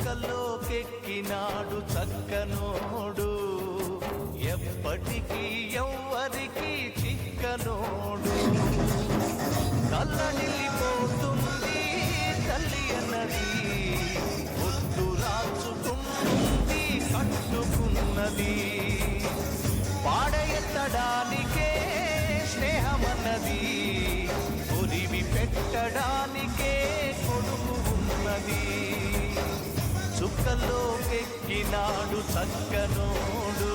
చుక్కల్లోకెక్కినాడు చక్కనోడు, ఎప్పటికీ ఎవ్వరికి చిక్కనోడు. కళ్ళనిల్లిపోతుంది తల్లి అన్నది, ఒట్టు రాచుకుంటుంది కట్టుకున్నది. పాడెత్తడానికే స్నేహమన్నది, ఒరివి పెట్టడానికే కొడుకు ఉన్నది. చుక్కల్లోకెక్కినాడు చక్కనోడు,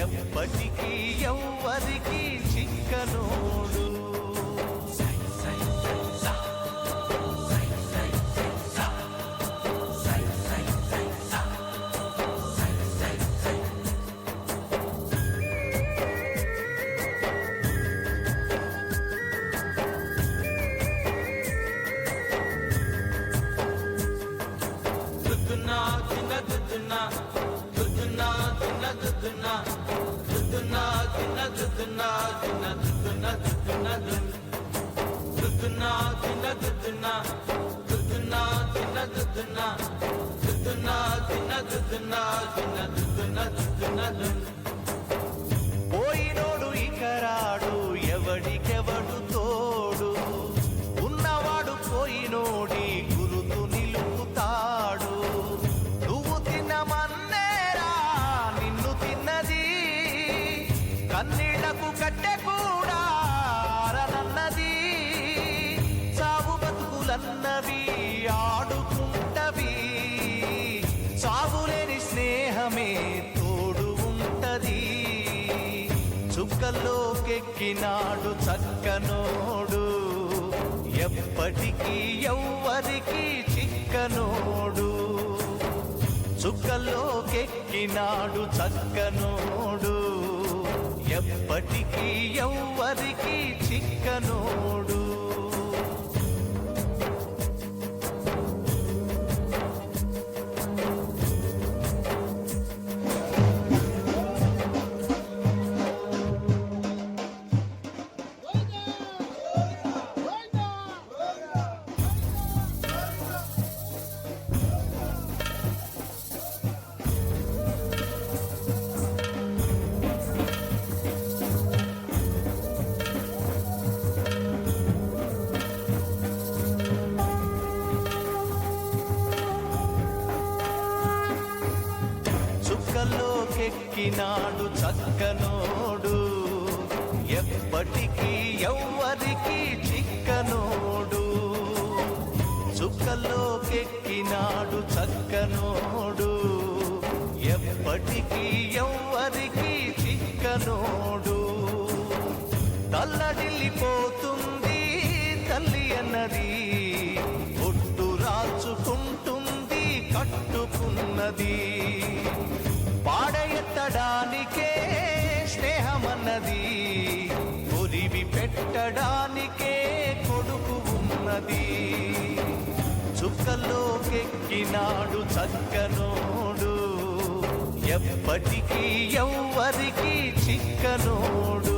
ఎప్పటికీ ఎవ్వరికి చిక్కనోడు. పోయినోడు ఇకరాడు, ఎవడికెవడు తోడు, ఉన్నవాడు పోయినోడి గురుతు నిలుపుతాడు. నువ్వు తిన్నమన్నేరా నిన్ను తిన్నది, కన్నీళ్లకు కట్టె కూడా ఆరనన్నది. చావు బతుకులన్నవి ఆడుకుంటవి, చావులేని స్నేహమే తోడు ఉంటది. చుక్కల్లోకెక్కినాడు చక్కనోడు, ఎప్పటికీ ఎవ్వరికి చిక్కనోడు. చుక్కల్లోకెక్కినాడు చక్కనోడు, ఎప్పటికీ ఎవ్వరికి చిక్కనోడు. చుక్కల్లోకెక్కినాడు చక్కనోడు, ఎప్పటికీ ఎవ్వరికి చిక్కనోడు. చుక్కల్లోకెక్కినాడు చక్కనోడు, ఎప్పటికీ ఎవ్వరికి చిక్కనోడు. తల్లడిల్లిపోతుంది తల్లి అన్నది, ఒట్టు రాచుకుంటుంది కట్టుకున్నది. పాడెత్తడానికే స్నేహమన్నది, ఒరివి పెట్టడానికే కొడుకు ఉన్నది. చుక్కల్లోకెక్కినాడు చక్కనోడు, ఎప్పటికీ ఎవ్వరికి చిక్కనోడు.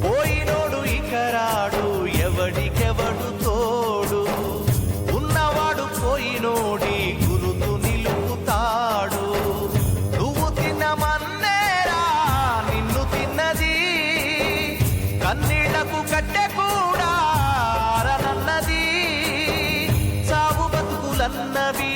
పోయినోడు ఇకరాడు, ఎవడికెవడు తోడు, ఉన్నవాడు పోయినోడి గురుతు నిలుపుతాడు. నువ్వు తిన్నమన్నేరా నిన్ను తిన్నది, కన్నీళ్లకు కట్టె కూడా ఆరనన్నది. చావు బతుకులన్నవి